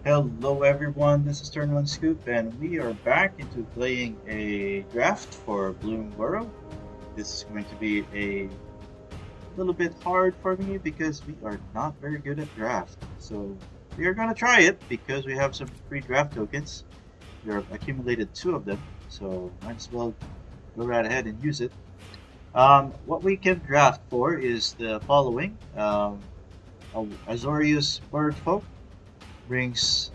Hello everyone, this is Turn 1 Scoop and we are back into playing a draft for Bloomburrow. This is going to be a little bit hard for me because we are not very good at draft. So we are going to try it because we have some free draft tokens. We have accumulated 2 of them, so might as well go right ahead and use it. What we can draft for is the following. Azorius Birdfolk brings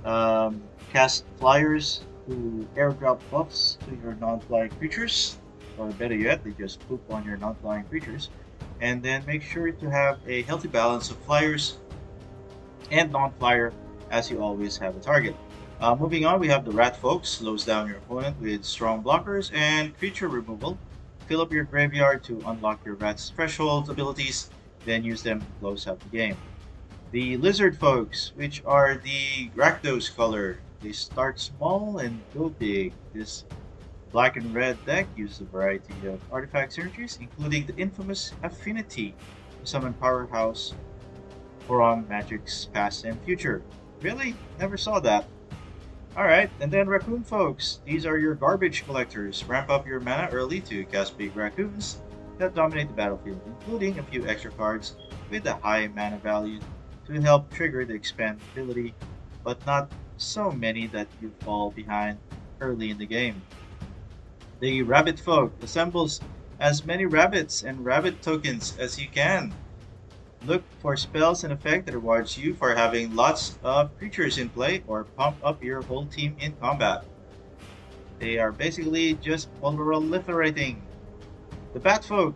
cast flyers to airdrop buffs to your non-flying creatures, or better yet, they just poop on your non-flying creatures. And then make sure to have a healthy balance of flyers and non-flyer, as you always have a target. Moving on, we have the Rat Folks, slows down your opponent with strong blockers and creature removal. Fill up your graveyard to unlock your Rat's threshold abilities, then use them to close out the game. The lizardfolks, which are the Rakdos color, they start small and go big. This black and red deck uses a variety of artifact synergies, including the infamous Affinity to summon Powerhouse from Magic's past and future. Really? Never saw that. Alright, and then Raccoon folks. These are your garbage collectors. Ramp up your mana early to cast big raccoons that dominate the battlefield, including a few extra cards with a high mana value to help trigger the expand ability, but not so many that you fall behind early in the game. The Rabbit Folk assembles as many rabbits and rabbit tokens as you can. Look for spells and effect that rewards you for having lots of creatures in play or pump up your whole team in combat. They are basically just proliferating. The Batfolk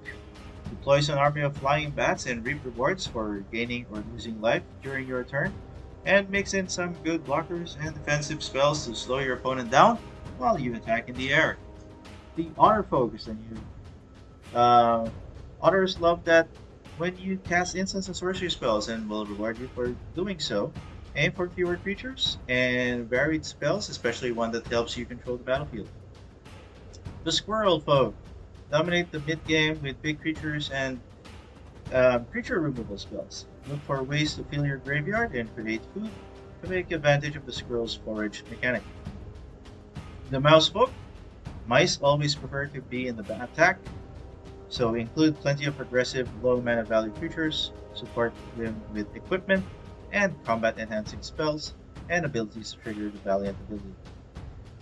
deploys an army of flying bats and reap rewards for gaining or losing life during your turn, and mix in some good blockers and defensive spells to slow your opponent down while you attack in the air. The Honor Focus and you. Otters love that when you cast instants and sorcery spells and will reward you for doing so. Aim for fewer creatures and varied spells, especially one that helps you control the battlefield. The Squirrel Folk dominate the mid game with big creatures and creature removal spells. Look for ways to fill your graveyard and create food to make advantage of the squirrel's forage mechanic. The Mouse Folk. Mice always prefer to be in the attack, so include plenty of aggressive, low mana value creatures, support them with equipment and combat enhancing spells, and abilities to trigger the Valiant ability.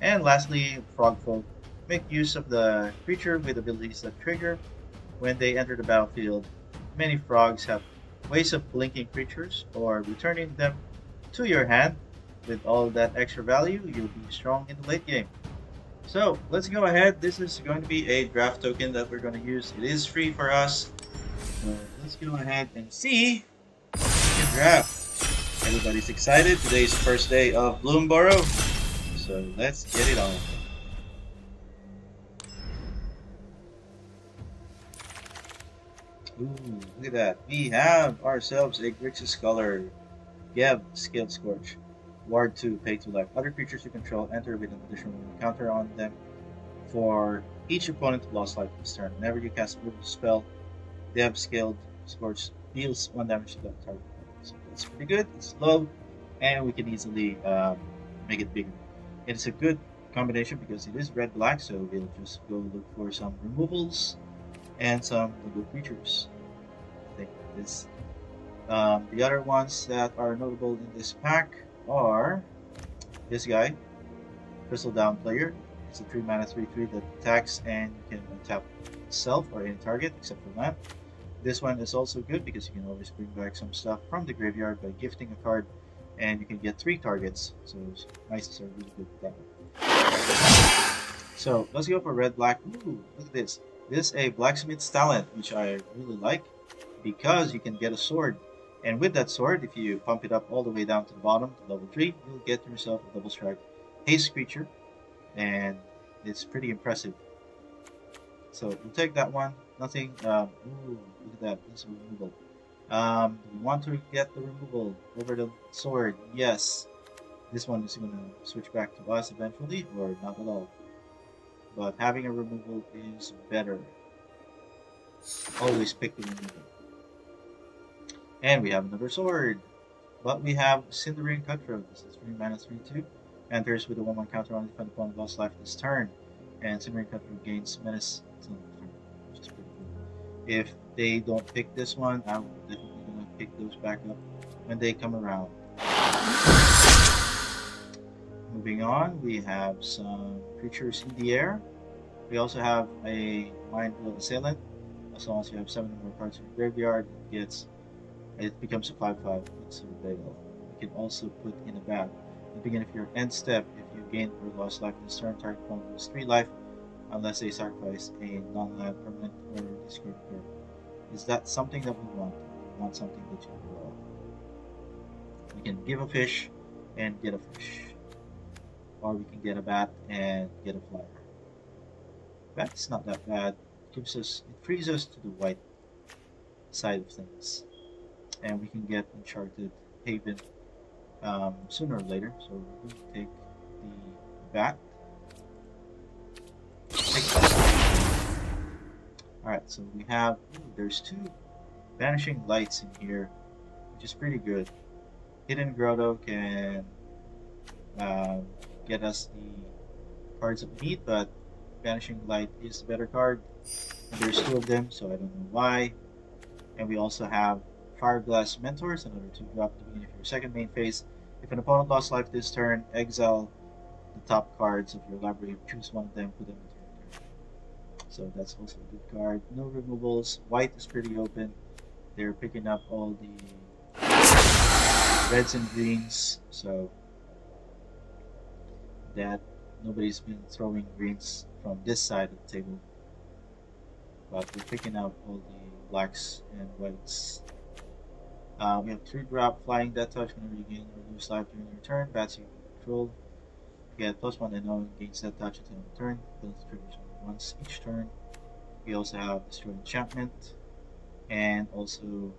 And lastly, Frog Folk. Make use of the creature with abilities that trigger when they enter the battlefield. Many frogs have ways of blinking creatures or returning them to your hand. With all that extra value, you'll be strong in the late game. So let's go ahead. This is going to be a draft token that we're going to use. It is free for us. So let's go ahead and see the draft. Everybody's excited. Today's the first day of Bloomburrow. So let's get it on. Ooh, look at that. We have ourselves a Grixis Scholar. Geb, Skilled Scorch. Ward 2, pay 2 life. Other creatures you control enter with an additional counter on them for each opponent who lost life this turn. Whenever you cast a removal spell, Geb, Skilled Scorch deals 1 damage to that target. So that's pretty good. It's low, and we can easily make it bigger. It's a good combination because it is red-black, so we'll just go look for some removals and some good creatures. I think this. The other ones that are notable in this pack are this guy, Crystal Down Player. It's a 3 mana 3/3 that attacks and you can untap itself or any target except for land. This one is also good because you can always bring back some stuff from the graveyard by gifting a card, and you can get 3 targets. So mice are really good with that one. So let's go for red-black. Ooh, look at this. This is a Blacksmith's Talent, which I really like because you can get a sword. And with that sword, if you pump it up all the way down to the bottom, to level 3, you'll get yourself a double strike haste creature. And it's pretty impressive. So we'll take that one. Nothing, ooh, look at that, this removal. We want to get the removal over the sword, yes. This one is going to switch back to us eventually, or not at all. But having a removal is better. Always pick the removal. And we have another sword. But we have Cindering Cutthroat. This is 3 mana 3/2. Enters with a 1/1 counter on defend opponent lost life this turn. And Cindering Cutthroat gains menace until next turn, which is pretty cool. If they don't pick this one, I'm definitely gonna pick those back up when they come around. Moving on, we have some creatures in the air. We also have a Mind Wheel Assailant. As long as you have 7 or more cards in your graveyard, it becomes a 5/5 with Surveil. You can also put in a bat. At the beginning of your end step, if you gain or lost life this turn, target opponent loses 3 life unless they sacrifice a non-land permanent or discard card. Is that something that we want? We want something that you draw. We can give a fish and get a fish. Or we can get a bat and get a flyer. Bat's not that bad. It frees us to the white side of things. And we can get Uncharted Haven sooner or later. So we're going to take the bat. Alright, so we have, there's 2 Banishing Lights in here, which is pretty good. Hidden Grotto can get us the cards that we need, but Banishing Light is the better card. And there's 2 of them, so I don't know why. And we also have Fireglass Mentors, another 2-drop at the beginning of your second main phase. If an opponent lost life this turn, exile the top cards of your library, choose one of them, put them into your turn. So that's also a good card. No removals. White is pretty open. They're picking up all the reds and greens, so that nobody's been throwing greens from this side of the table. But we're picking up all the blacks and whites. We have 3-drop Flying Death Touch. Whenever you gain or lose life during your turn, bats you control get +1 and 0 gains Death Touch until your turn. Ability triggers once each turn. We also have Destroy Enchantment, and also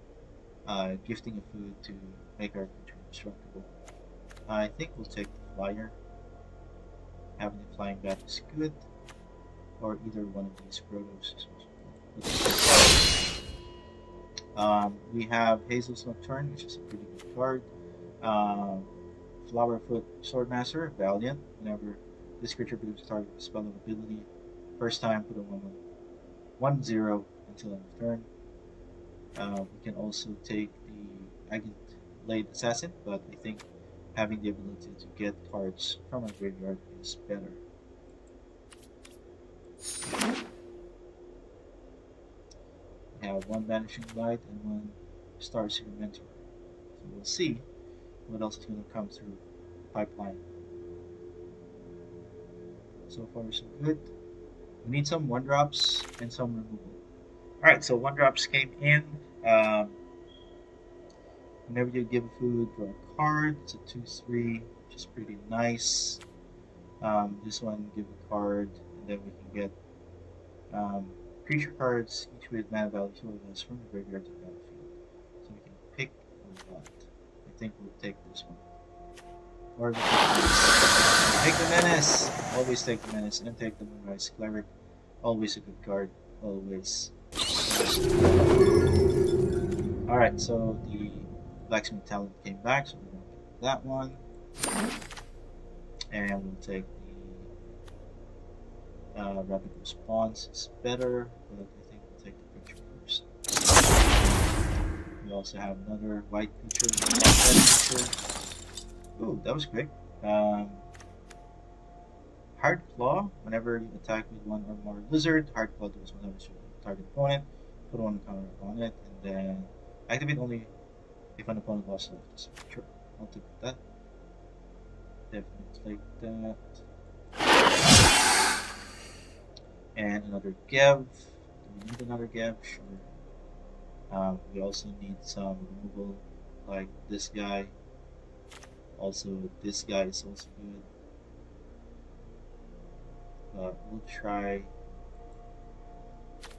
gifting a food to make our creature indestructible. I think we'll take the flyer. Having the flying bat is good, or either one of these Grottos is also good. We have Hazel's Nocturne, which is a pretty good card. Flowerfoot Swordmaster, Valiant. Whenever this creature becomes a target of a spell of ability, first time put a 1/0 until end of turn. We can also take the Agate Blade Assassin, but I think having the ability to get cards from our graveyard is better. We have 1 Banishing Light and 1 Starseer Mentor. So we'll see what else is going to come through the pipeline. So far so good. We need some 1-drops and some removal. Alright, so 1-drops came in. Whenever you give a food, draw a card. It's a 2/3, which is pretty nice. This one, give a card, and then we can get creature cards, each with mana value 2 or less from the graveyard to the battlefield. So we can pick a lot. I think we'll take this one. Or we can take the Menace! Always take the Menace, and take the Moonrise Cleric. Always a good card. Always. Alright, so the Blacksmith Talent came back, so we're going to pick that one. And we'll take the Rapid Response. It's better, but I think we'll take the creature first. We also have another white creature. Ooh, that was quick. Hard Claw. Whenever you attack with 1 or more lizard, Hard Claw deals 1 damage to the target opponent. Put 1 counter on it, and then activate only if an opponent lost life. Sure, I'll take that. Definitely take that. And another Gev. Do we need another Gev? Sure. We also need some removal, like this guy. Also, this guy is also good. But we'll try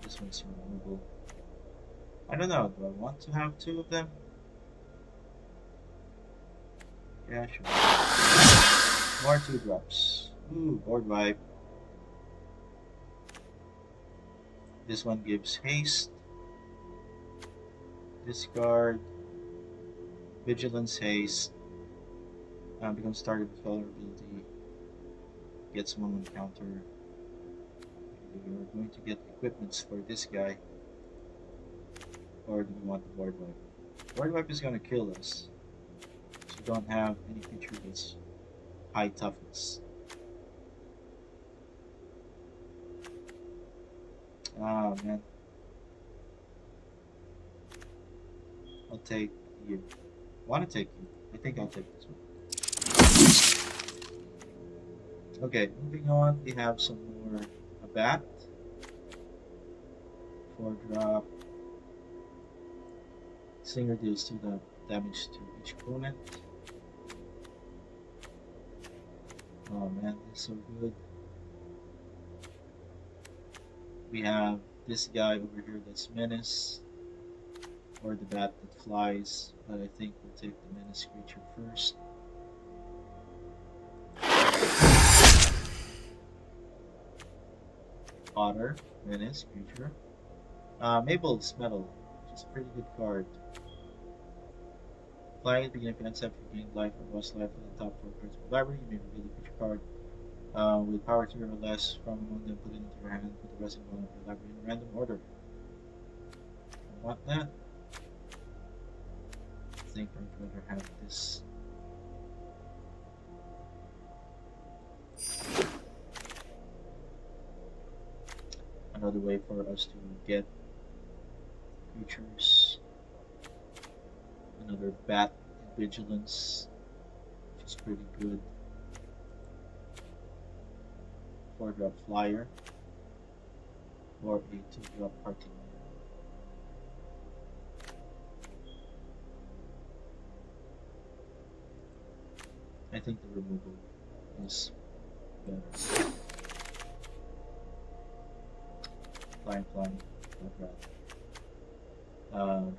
this one's removal. I don't know, do I want to have 2 of them? Yeah, sure. More 2-drops. Ooh, board wipe. This one gives haste. Discard. Vigilance, Haste, becomes target with vulnerability, gets one on counter. We're going to get equipments for this guy. Or do we want the Void Wipe? Void Wipe is going to kill us. So we don't have any creature that's high toughness. Ah, man. I'll take you. I want to take you. I think I'll take this one. Okay, moving on. We have some more. A bat. 4-drop. Singer deals 2 damage to each opponent. Oh man, that's so good. We have this guy over here that's Menace, or the bat that flies, but I think we'll take the Menace creature first. Otter, Menace creature. Mabel's Metal, which is a pretty good card. Flying at the beginning of an except for gain life or lost life in the top 4 cards of the library. You may reveal the creature card with power 3 or less from among them, put it into your hand, and put the rest in one of your library in random order. I want that. I think I'd rather have this. Another way for us to get creatures. Another bat in Vigilance, which is pretty good. 4-drop Flyer, or a 2-drop Party. I think the removal is better. Flying, not bad.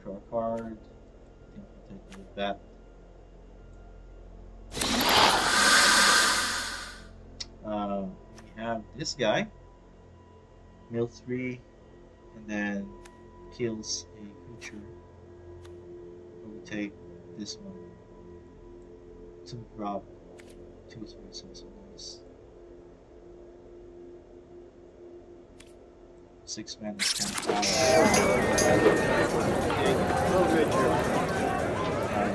Draw a card. I think we'll take the bat. We have this guy. Mill 3, and then kills a creature. We'll take this one. 2-drop, 2/3 is also nice. 6 mana, 10 power.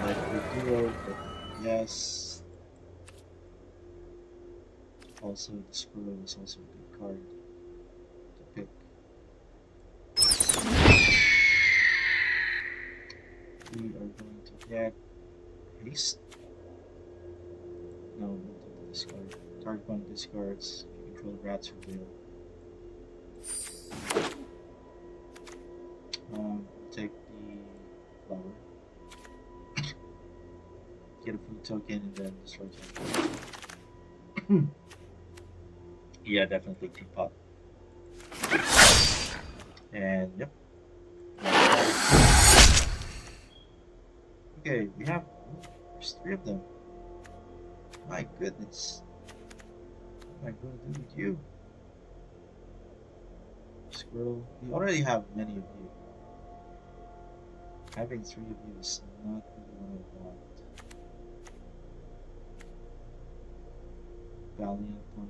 Like the duo, but yes. Also, the Squirrel is also a good card to pick. We are going to get Haste. No, we'll do the discard. Target one discards if you control rats or veil. Take the flower. Get a food token and then destroy it. Yeah, definitely teapot. And yep. Okay, we have there's 3 of them. My goodness. What am I going to do with you? Squirrel. We already have many of you. Having 3 of you is not really what I want. Valiant one.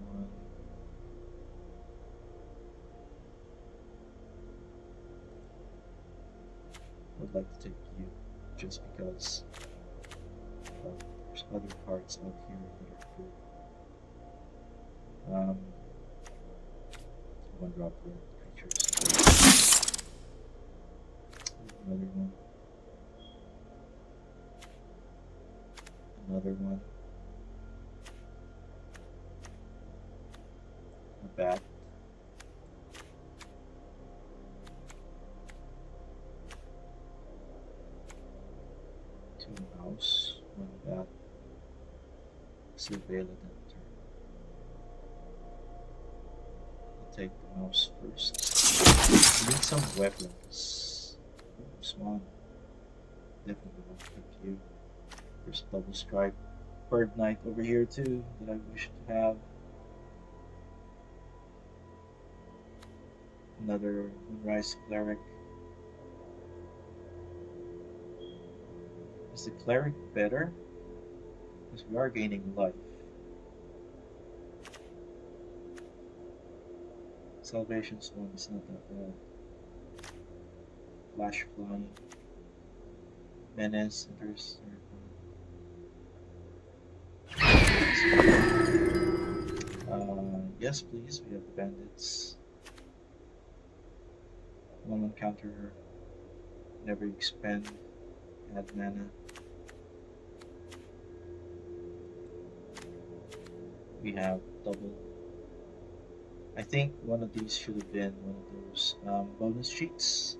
I would like to take you just because there's other cards out here that are good. 1-drop red creatures. Another one. Another one. A bat. Two mouse. 1 bat. Surveil it and turn. I'll take the mouse first. We need some weapons. Swan. Definitely won't pick you. There's double strike. Bird Knight over here too that I wish to have. Another Moonrise Cleric. Is the cleric better? Because we are gaining life. Salvation Swan is not that bad. Flash flying. Menace enters. Yes, please. We have the bandits. One encounter. Never expend. Add mana. We have double. I think one of these should have been one of those bonus cheats,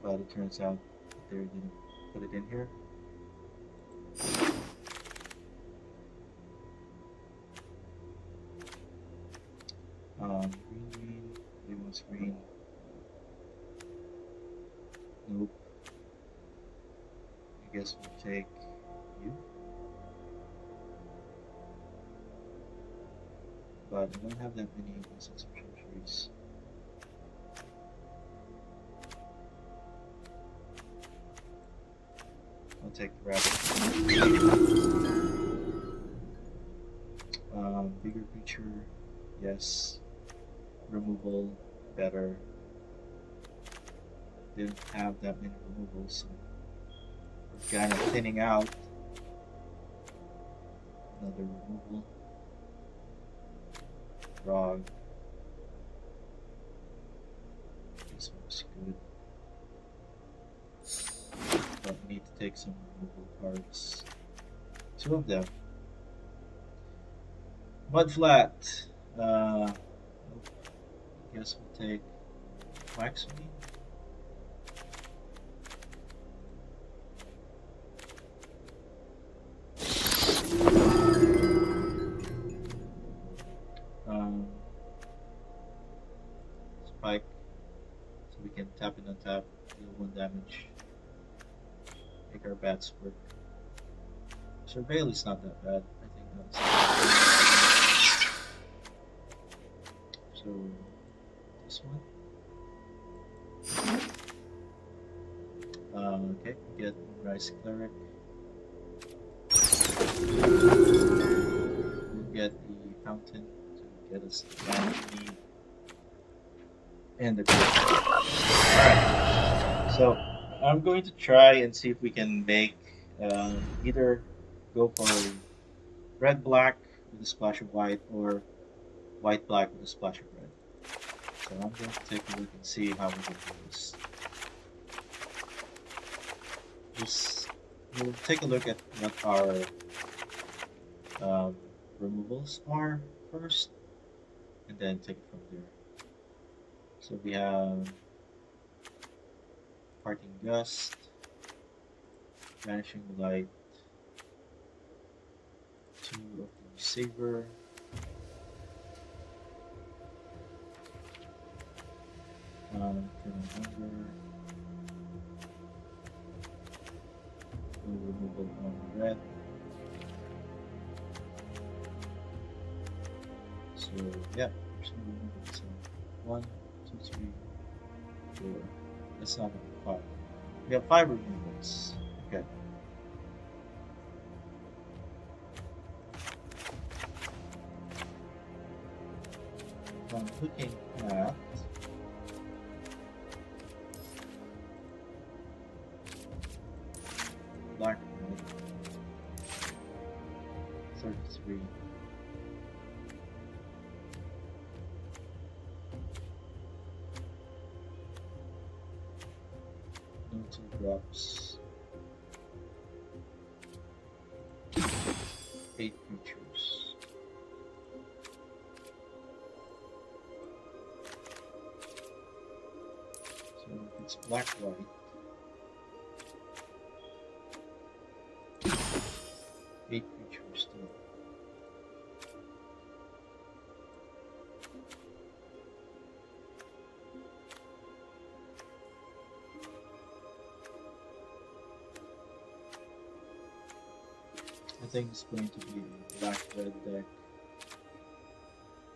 but it turns out that they didn't put it in here. Green, he wants green. Nope. I guess we'll take you. But I don't have that many instances of sorceries. I'll take the rabbit. Bigger creature, yes. Removal, better. Didn't have that many removals, so we're kind of thinning out. Another removal. Frog. This looks good. But we need to take some removal cards. 2 of them. Mudflat. I guess we'll take Wax-Wane. Spike, so we can tap and untap, deal 1 damage, make our bats work. Surveil is not that bad, I think that's so this one. Okay, we get Moonrise Cleric. We'll get the Fountain to get us the damage we need. And the Alright, so I'm going to try and see if we can make either go for red-black with a splash of white or white-black with a splash of red. So I'm going to take a look and see how we can do this. We'll take a look at what our removals are first, and then take it from there. So we have Parting Gust, Banishing Light, 2 of the Saber, Eternal Hunger, removal on red. So yeah, there's no removal. So 1, 2, 3, 4. That's not 5. We have 5 removals. Okay. I'm looking at black red 33. No 2 drops. 8 creatures. So if it's black white. 8 creatures still. I think it's going to be a black-red deck.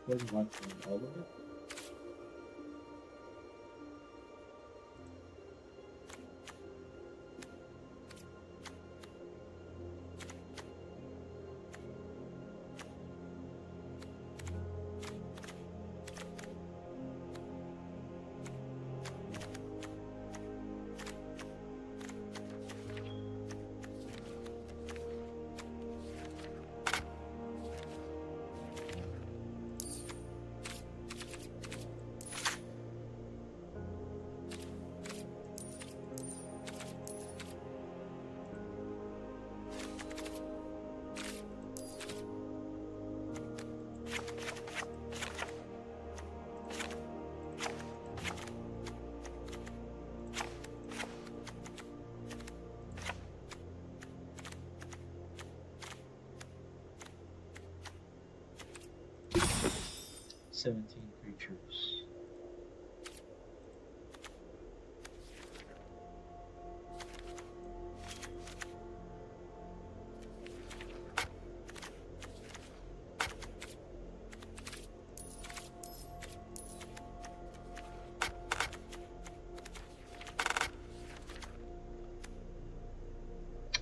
41 from all of it. 17 creatures.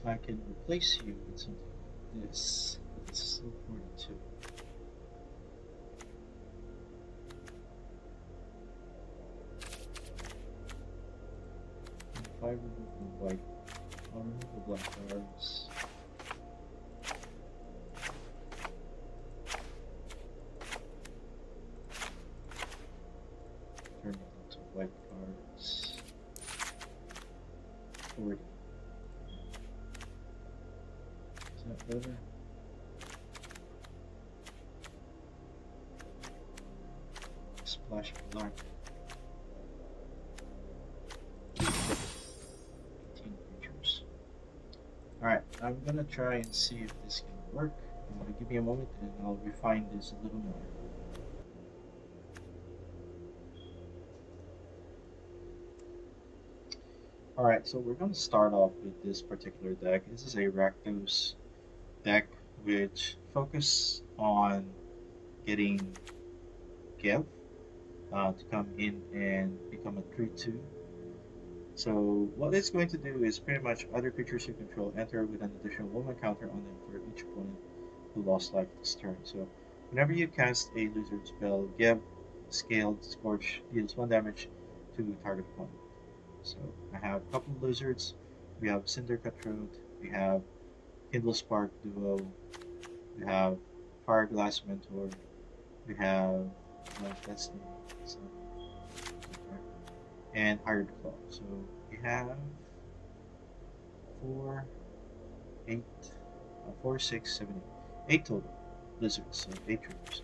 I can replace you with something like this, but it's still 42. And if I remove the white, I'll remove the black cards. Turn it into white cards. 40. Better. Splash black. 18 creatures. Alright, I'm gonna try and see if this can work. Give me a moment and I'll refine this a little more. Alright, so we're gonna start off with this particular deck. This is a Rakdos deck which focus on getting Gev to come in and become a 3/2. So what it's going to do is pretty much other creatures you control enter with an additional 1 counter on them for each opponent who lost life this turn. So whenever you cast a lizard spell, Gev Scaled Scorch deals 1 damage to target opponent. So I have a couple of lizards. We have Cindering Cutthroat. We have Kindle Spark Duo. We have Fireglass Mentor. We have Destiny. So, and Hired Claw. So we have 4, 8, 4, 6, 7, 8 total lizards. So 8 triggers.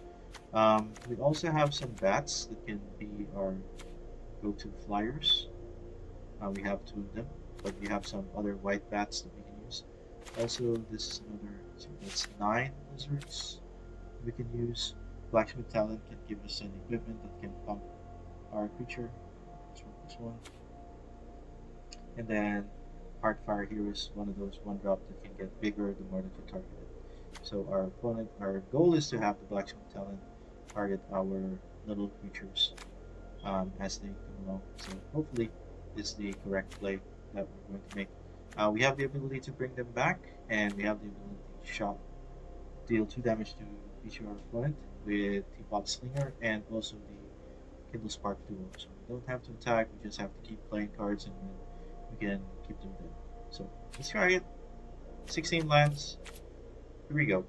We also have some bats that can be our go-to flyers. We have 2 of them, but we have some other white bats that we can use. Also, this is another, so that's 9 lizards we can use. Blacksmith Talent can give us an equipment that can pump our creature. This one. And then Heartfire here is one of those 1-drop that can get bigger the more that you target it. So our goal is to have the Blacksmith Talent target our little creatures as they come along. So hopefully this is the correct play that we're going to make. We have the ability to bring them back, and we have the ability to deal 2 damage to each of our opponent with Teapot Slinger and also the Kindle Spark Duo. So we don't have to attack, we just have to keep playing cards and then we can keep them dead. So let's try it. 16 lands. Here we go.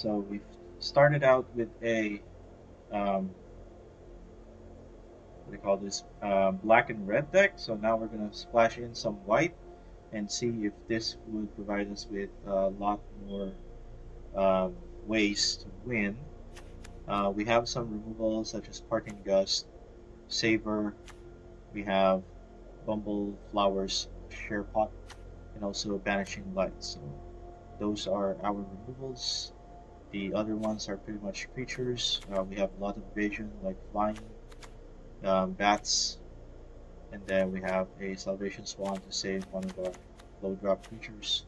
So we've started out with a what do you call this, black and red deck. So now we're gonna splash in some white and see if this would provide us with a lot more um, ways to win. We have some removals such as Parting Gust, Saber. We have Bumbleflower's Share Pot, and also Banishing Light. So those are our removals. The other ones are pretty much creatures. We have a lot of evasion like flying, bats, and then we have a Salvation Swan to save one of our low drop creatures.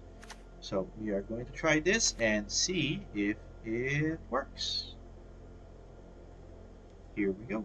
So we are going to try this and see if it works. Here we go.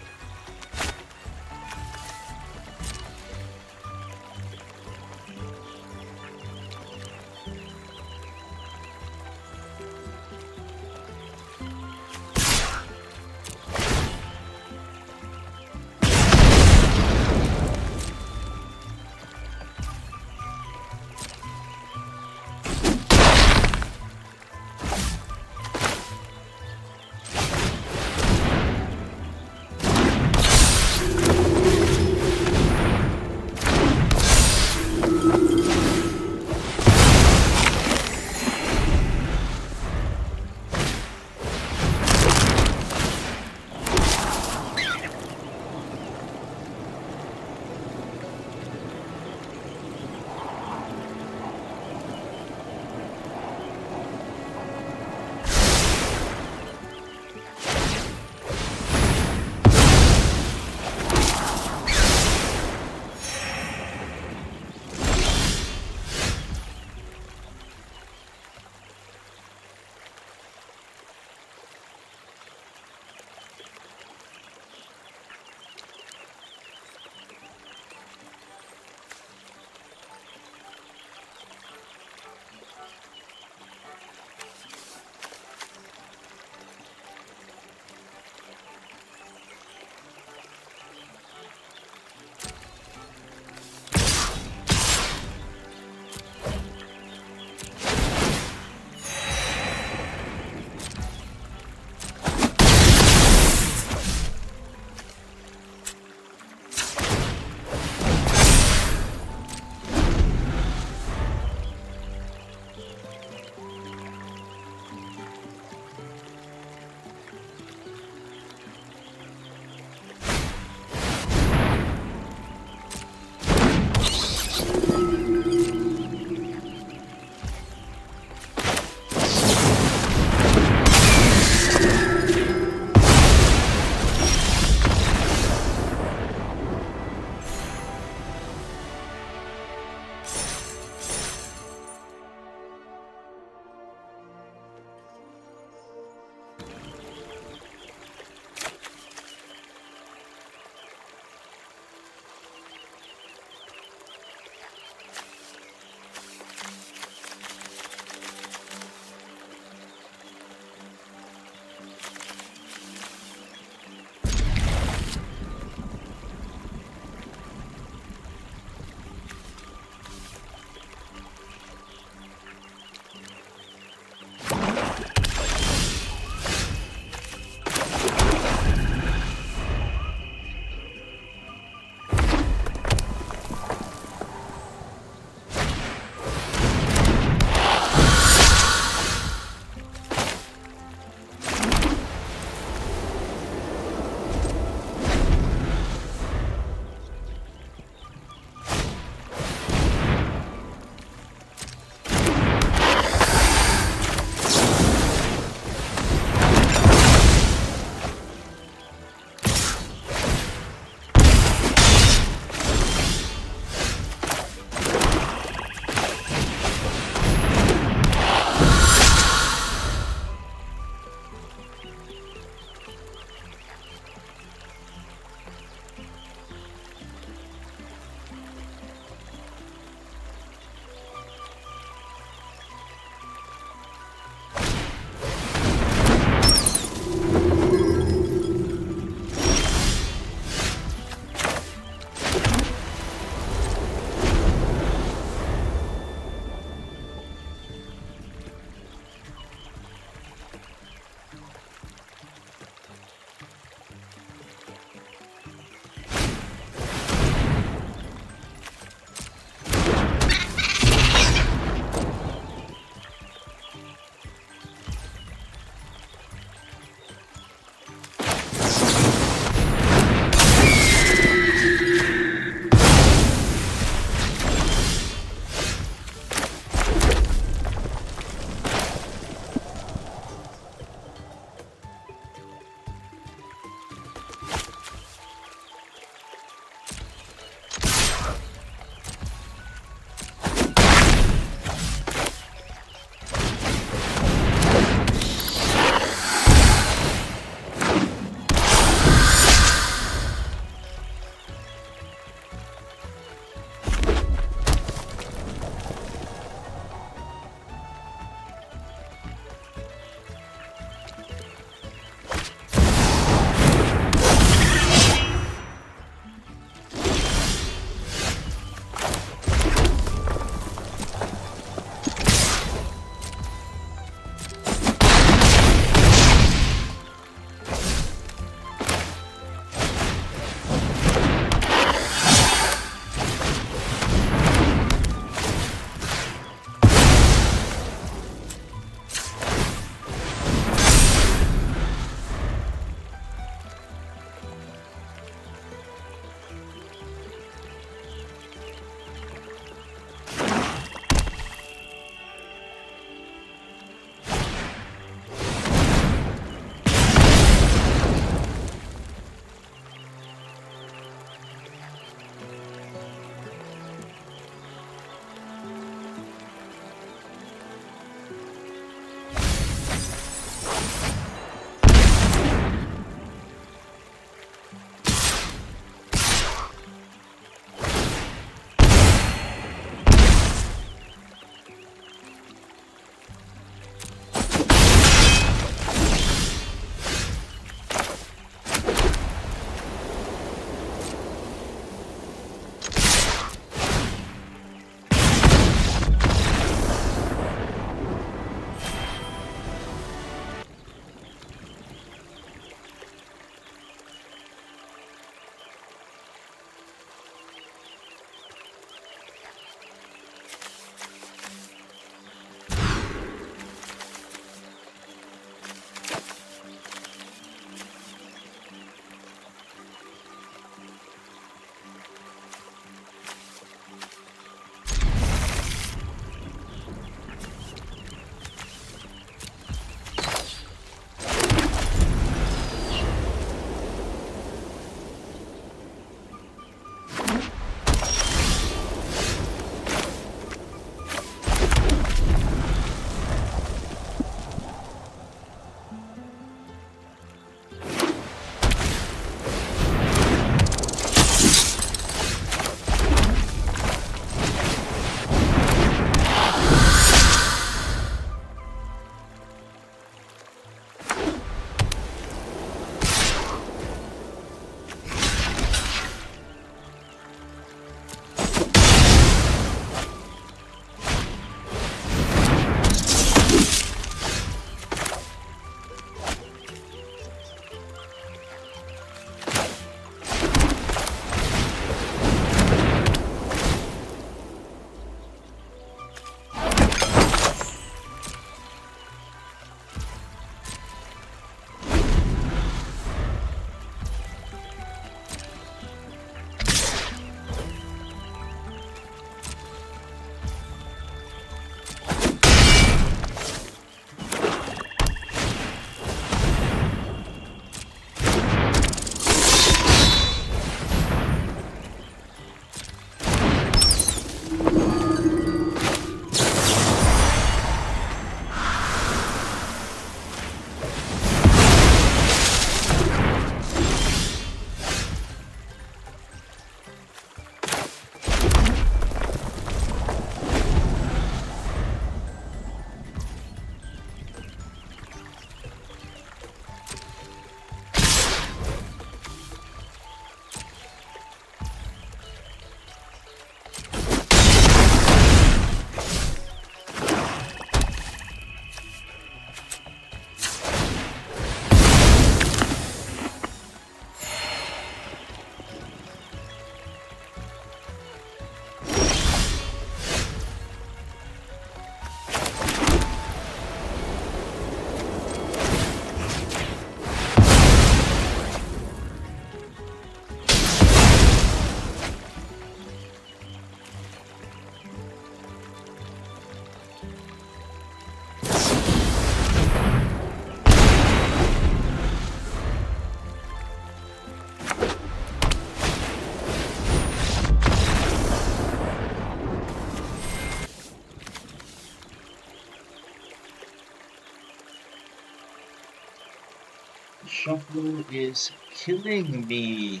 shuffle is killing me.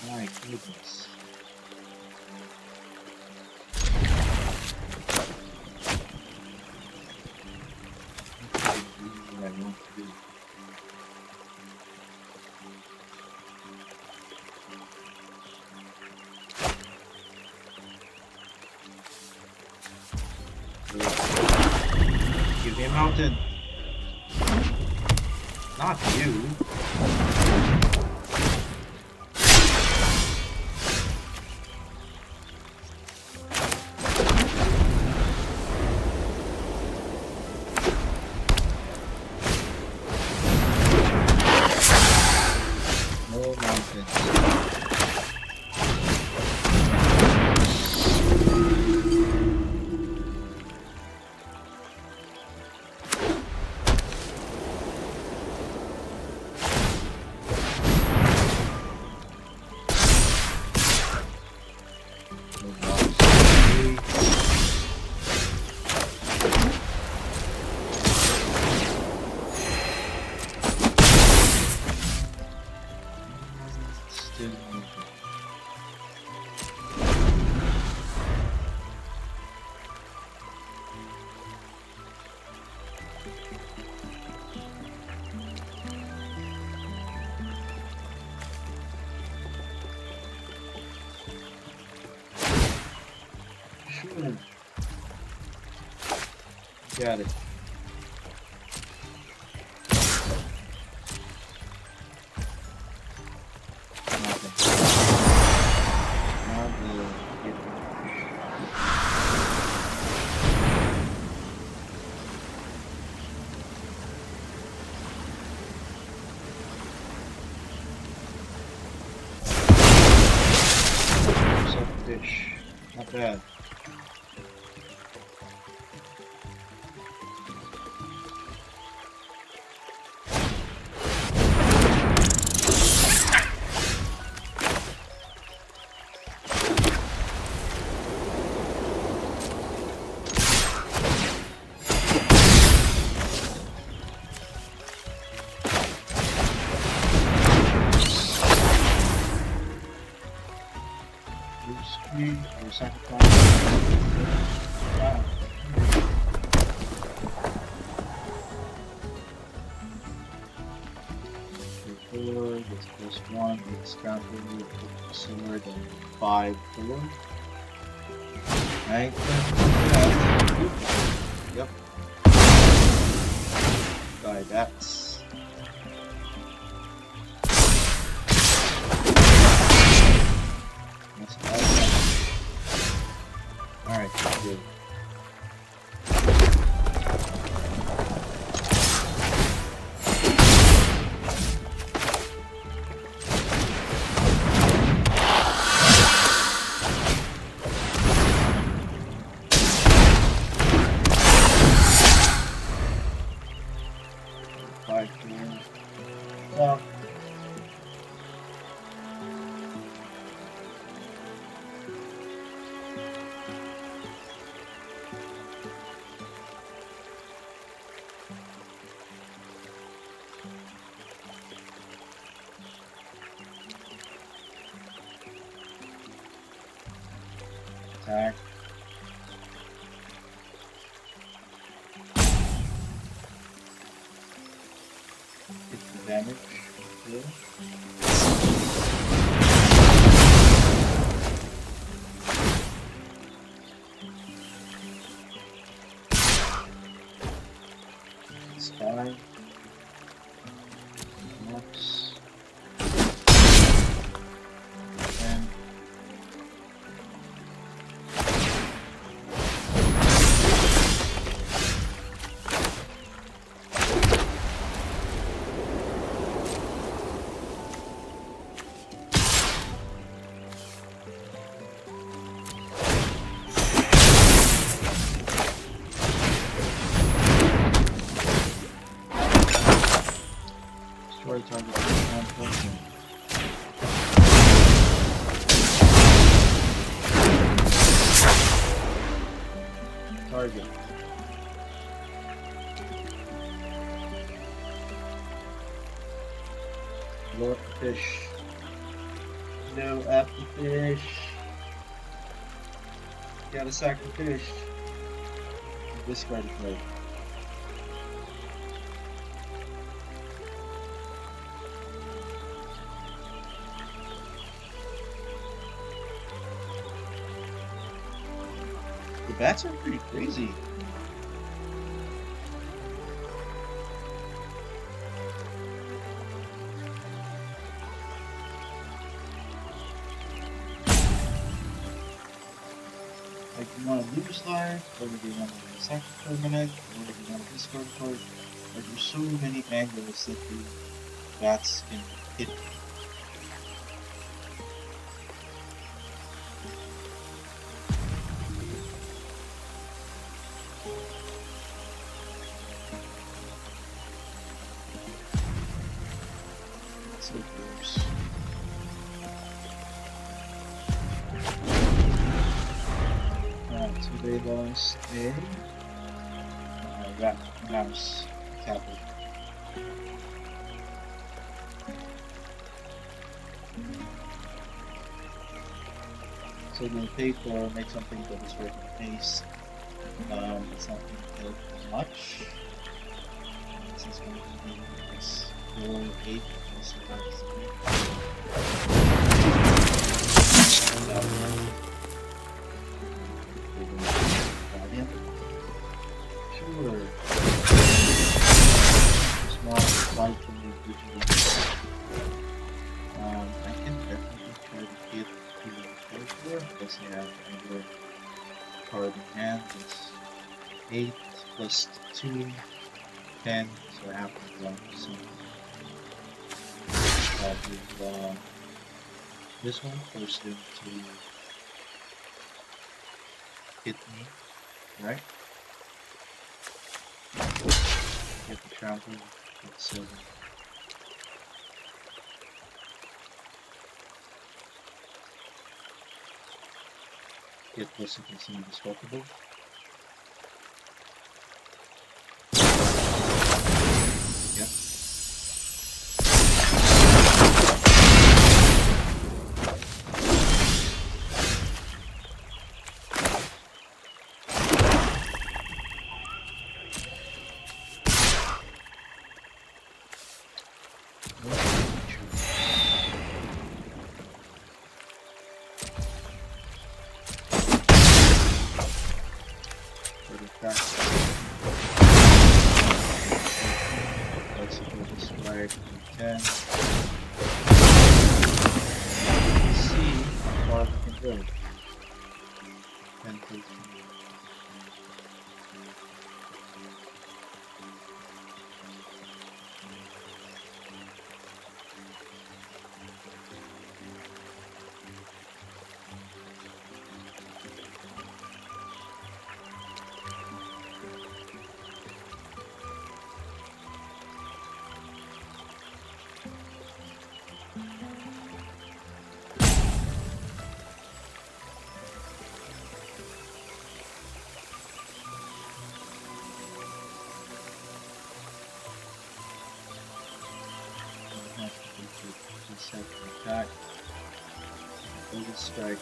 My goodness. What I want to do. Give me a mountain. Not you. No mountains. Got it. Fish. Not bad. Or sacrifice. Wow. Four, gets +1, gets counter, sword, and 5 4. Right? Yep. Die that. Alright, good. Well, attack. Get the damage. Cool. It's 5. Max. 10. Destroy target with one person. Target. Blow up the fish. Blow up the fish. Gotta sack the fish. Discard the plate. The bats are pretty crazy. Like, you want to lose life, or do you want to sack a permanent, or do you want to discard a card? Like, there's so many angles that the bats can hit. So gross. So they lost a rat mouse tablet. So they pay for make something that is worth the pace. It's not going to help much. This is going to be this 4-8 plus the box. Sure. Small fight from the digital. I can definitely try to get to the character because I have another card in hand. It's 8 plus 2, 10, so I have to run some. I'll do this one, force them to hit me, right? Get the trample, get 7. Get this, you can see indestructible. Yep. Second attack. Golden strike.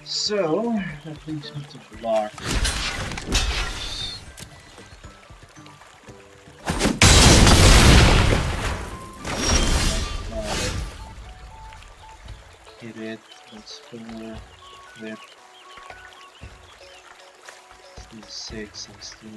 So, that leaves me to block. 4 with 6 and still.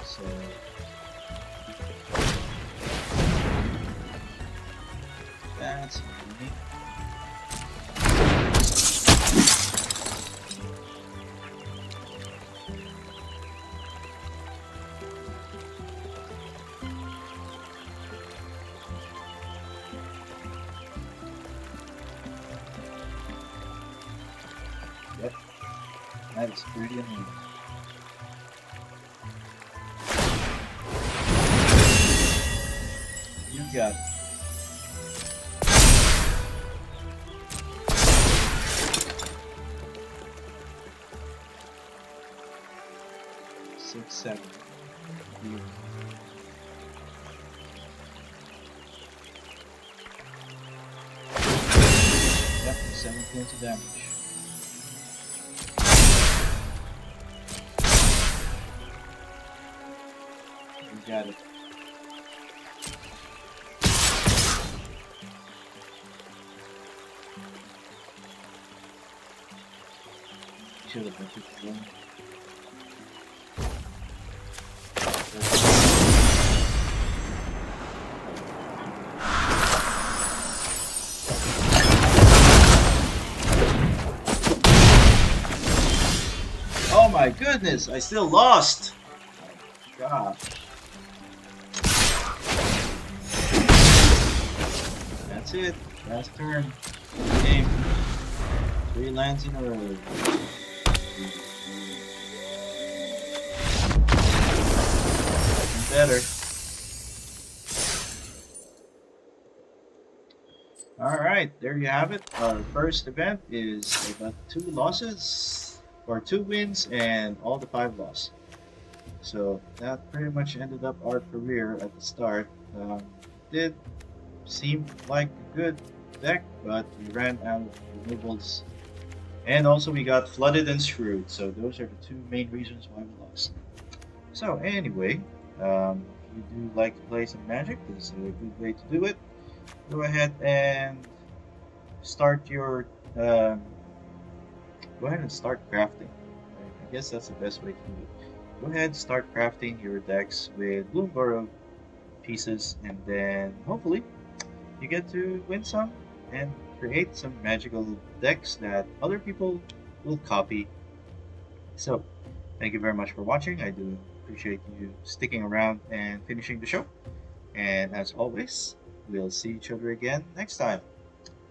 So that's neat. Yep, that is pretty annoying. You got it. Six, 7. Here. Yep, 7 points of damage. You got it. Should have been 51. Oh my goodness, I still lost! Oh my gosh. That's it. Last turn. Game. 3 lands in a row. Better. Alright, there you have it. Our first event is about 2 losses, or 2 wins, and all the 5 losses. So that pretty much ended up our career at the start. Did seem like a good deck, but we ran out of removals. And also we got flooded and screwed, so those are the 2 main reasons why we lost. So anyway, if you do like to play some Magic, this is a good way to do it. Go ahead and start your go ahead and start crafting. I guess that's the best way to do it. Go ahead, start crafting your decks with Bloomburrow pieces, and then hopefully you get to win some and create some magical decks that other people will copy. So thank you very much for watching. I do appreciate you sticking around and finishing the show. And as always, we'll see each other again next time.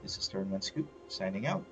This is Tournament Scoop signing out.